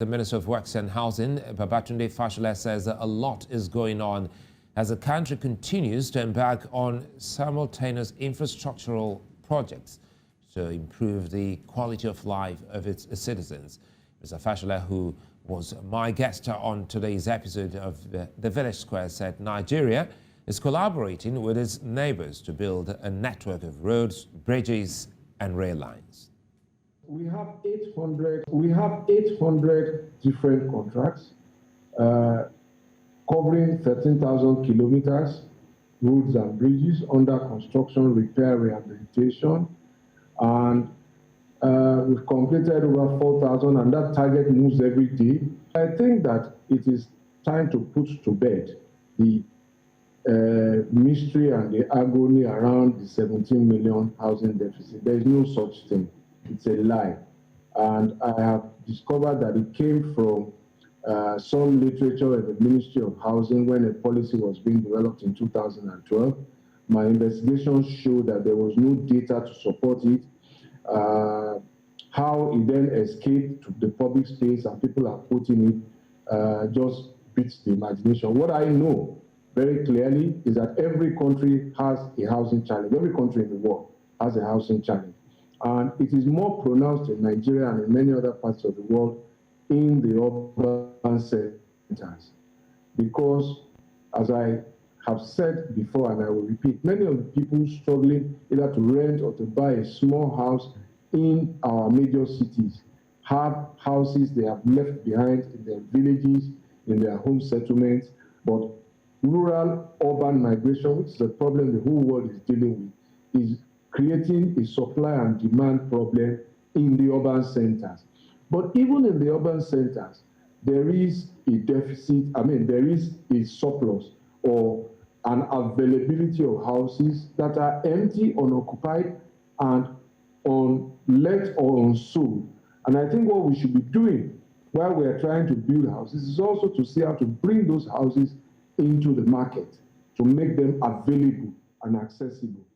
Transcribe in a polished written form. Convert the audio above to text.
The Minister of Works and Housing, Babatunde Fashola, says that a lot is going on as the country continues to embark on simultaneous infrastructural projects to improve the quality of life of its citizens. Mr. Fashola, who was my guest on today's episode of The Village Square, said Nigeria is collaborating with its neighbors to build a network of roads, bridges, and rail lines. We have 800 different contracts covering 13,000 kilometers, roads and bridges under construction, repair, rehabilitation, and we've completed over 4,000, and that target moves every day. I think that it is time to put to bed the mystery and the agony around the 17 million housing deficit. There is no such thing. It's a lie. And I have discovered that it came from some literature in the Ministry of Housing when a policy was being developed in 2012. My investigations showed that there was no data to support it. How it then escaped to the public space and people are quoting it just beats the imagination. What I know very clearly is that every country has a housing challenge. Every country in the world has a housing challenge. And it is more pronounced in Nigeria and in many other parts of the world in the urban centers. Because, as I have said before, and I will repeat, many of the people struggling either to rent or to buy a small house in our major cities have houses they have left behind in their villages, in their home settlements, but rural-urban migration, which is a problem the whole world is dealing with, is creating a supply and demand problem in the urban centers. But even in the urban centers, there is a deficit, there is a surplus or an availability of houses that are empty, unoccupied, and unlet or unsold. And I think what we should be doing while we are trying to build houses is also to see how to bring those houses into the market, to make them available and accessible.